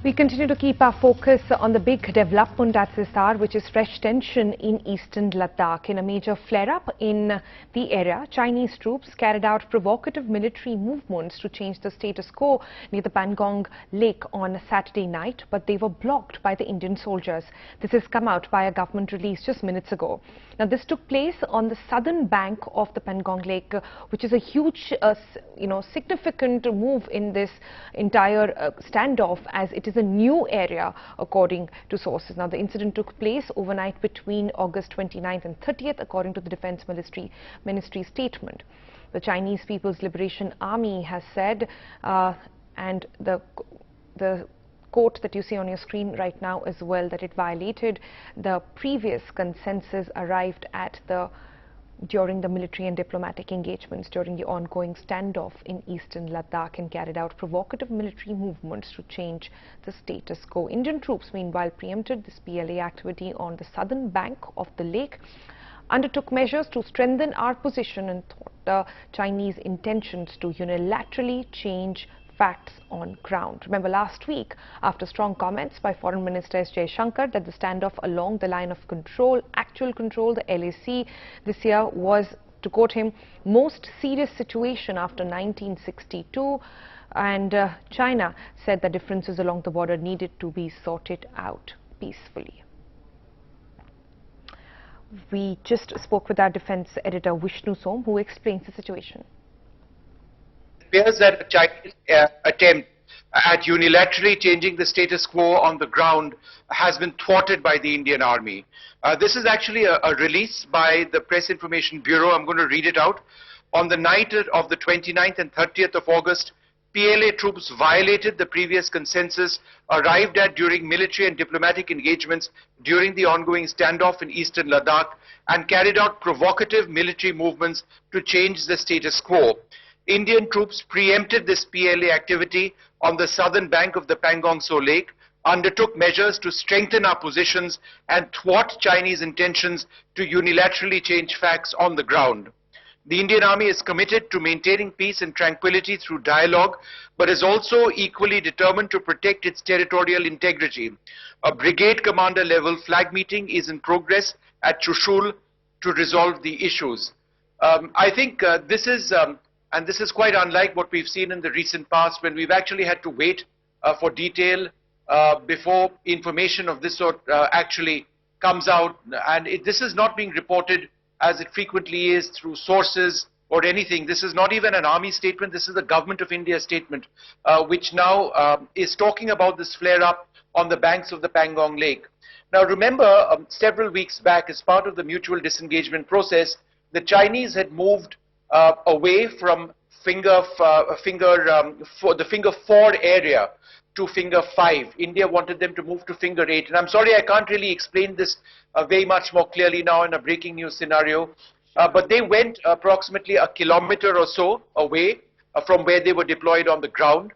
We continue to keep our focus on the big development at Sistar, which is fresh tension in eastern Ladakh. In a major flare-up in the area, Chinese troops carried out provocative military movements to change the status quo near the Pangong Lake on Saturday night, but they were blocked by the Indian soldiers. This has come out by a government release just minutes ago. Now, this took place on the southern bank of the Pangong Lake, which is a huge, significant move in this entire standoff, as it is a new area, according to sources. Now, the incident took place overnight between August 29th and 30th, according to the Defense Ministry statement. The Chinese People's Liberation Army has said, and the quote that you see on your screen right now as well, that it violated the previous consensus arrived at during the military and diplomatic engagements during the ongoing standoff in eastern Ladakh and carried out provocative military movements to change the status quo. Indian troops, meanwhile, preempted this PLA activity on the southern bank of the lake, undertook measures to strengthen our position and thought the Chinese intentions to unilaterally change facts on ground. Remember last week, after strong comments by Foreign Minister S. Jaishankar that the standoff along the line of control, actual control, the LAC this year was, to quote him, most serious situation after 1962, and China said the differences along the border needed to be sorted out peacefully. We just spoke with our defense editor Vishnu Som, who explains the situation. It appears that a Chinese attempt at unilaterally changing the status quo on the ground has been thwarted by the Indian Army. This is actually a release by the Press Information Bureau. I'm going to read it out. On the night of the 29th and 30th of August, PLA troops violated the previous consensus arrived at during military and diplomatic engagements during the ongoing standoff in eastern Ladakh and carried out provocative military movements to change the status quo. Indian troops preempted this PLA activity on the southern bank of the Pangong Tso Lake, undertook measures to strengthen our positions and thwart Chinese intentions to unilaterally change facts on the ground. The Indian Army is committed to maintaining peace and tranquility through dialogue, but is also equally determined to protect its territorial integrity. A Brigade Commander-level flag meeting is in progress at Chushul to resolve the issues. I think this is quite unlike what we've seen in the recent past, when we've actually had to wait for detail before information of this sort actually comes out. And this is not being reported, as it frequently is, through sources or anything. This is not even an army statement. This is the Government of India statement, which now is talking about this flare-up on the banks of the Pangong Lake. Now, remember, several weeks back, as part of the mutual disengagement process, the Chinese had moved away from the Finger 4 area to Finger 5. India wanted them to move to Finger 8. And I'm sorry, I can't really explain this very much more clearly now in a breaking news scenario. But they went approximately a kilometer or so away from where they were deployed on the ground.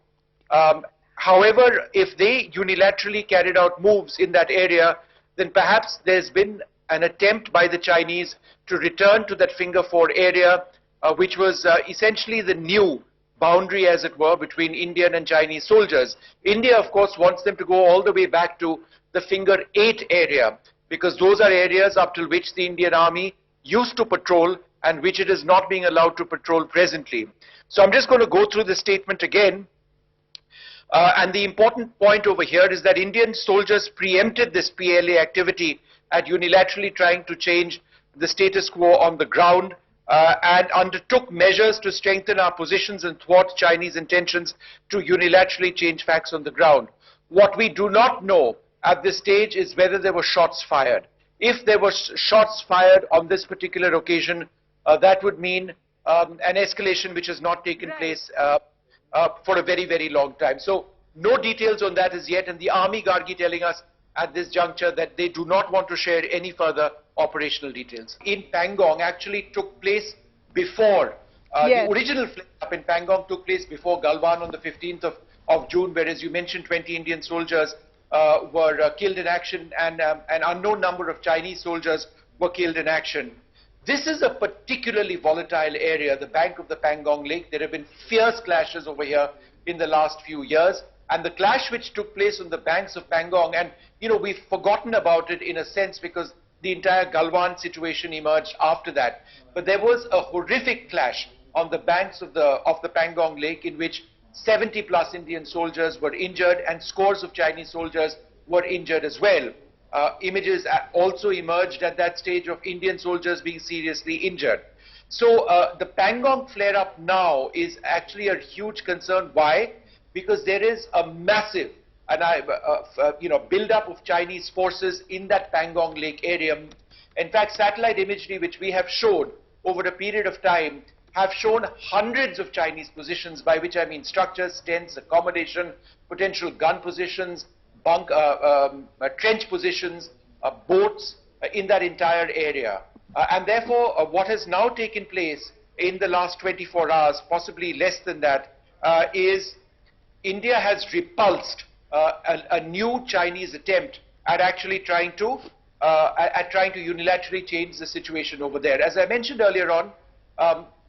However, if they unilaterally carried out moves in that area, then perhaps there's been an attempt by the Chinese to return to that Finger 4 area, which was essentially the new boundary, as it were, between Indian and Chinese soldiers. India, of course, wants them to go all the way back to the Finger 8 area, because those are areas up till which the Indian Army used to patrol and which it is not being allowed to patrol presently. So I'm just going to go through the statement again. And the important point over here is that Indian soldiers preempted this PLA activity at unilaterally trying to change the status quo on the ground, and undertook measures to strengthen our positions and thwart Chinese intentions to unilaterally change facts on the ground. What we do not know at this stage is whether there were shots fired. If there were shots fired on this particular occasion, that would mean an escalation which has not taken place for a very, very long time. So no details on that as yet, and the Army Gargi telling us at this juncture that they do not want to share any further operational details. In Pangong actually took place before, the original flare-up in Pangong took place before Galwan on the 15th of June, where, as you mentioned, 20 Indian soldiers were killed in action, and an unknown number of Chinese soldiers were killed in action. This is a particularly volatile area, the bank of the Pangong Lake. There have been fierce clashes over here in the last few years, And the clash which took place on the banks of Pangong, and we've forgotten about it in a sense because the entire Galwan situation emerged after that. But there was a horrific clash on the banks of the Pangong Lake in which 70+ Indian soldiers were injured and scores of Chinese soldiers were injured as well. Images also emerged at that stage of Indian soldiers being seriously injured. So the Pangong flare-up now is actually a huge concern. Why? Because there is a massive build-up of Chinese forces in that Pangong Lake area. In fact, satellite imagery which we have showed over a period of time have shown hundreds of Chinese positions, by which I mean structures, tents, accommodation, potential gun positions, trench positions, boats in that entire area. And therefore, what has now taken place in the last 24 hours, possibly less than that, is India has repulsed a new Chinese attempt at actually trying to unilaterally change the situation over there. As I mentioned earlier on,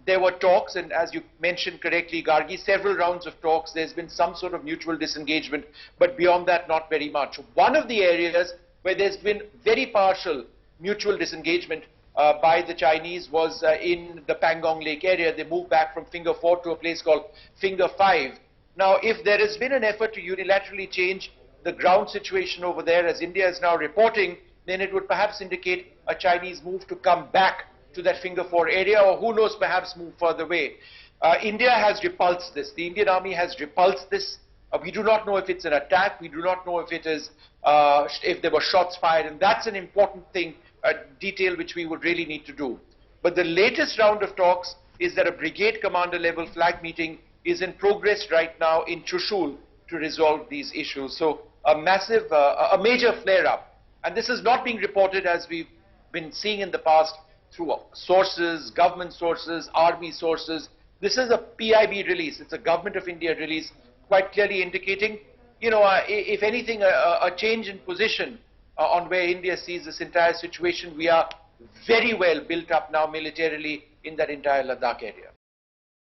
there were talks, and as you mentioned correctly, Gargi, several rounds of talks. There's been some sort of mutual disengagement, but beyond that, not very much. One of the areas where there's been very partial mutual disengagement by the Chinese was in the Pangong Lake area. They moved back from Finger 4 to a place called Finger 5. Now, if there has been an effort to unilaterally change the ground situation over there, as India is now reporting, then it would perhaps indicate a Chinese move to come back to that Finger 4 area, or who knows, perhaps move further away. India has repulsed this. The Indian Army has repulsed this. We do not know if it's an attack. We do not know if it is, if there were shots fired, and that's an important thing, a detail which we would really need to do. But the latest round of talks is that a Brigade Commander-level flag meeting is in progress right now in Chushul to resolve these issues. So a massive, a major flare-up. And this is not being reported, as we've been seeing in the past, through sources, government sources, army sources. This is a PIB release. It's a Government of India release, quite clearly indicating, if anything, a change in position on where India sees this entire situation. We are very well built up now militarily in that entire Ladakh area.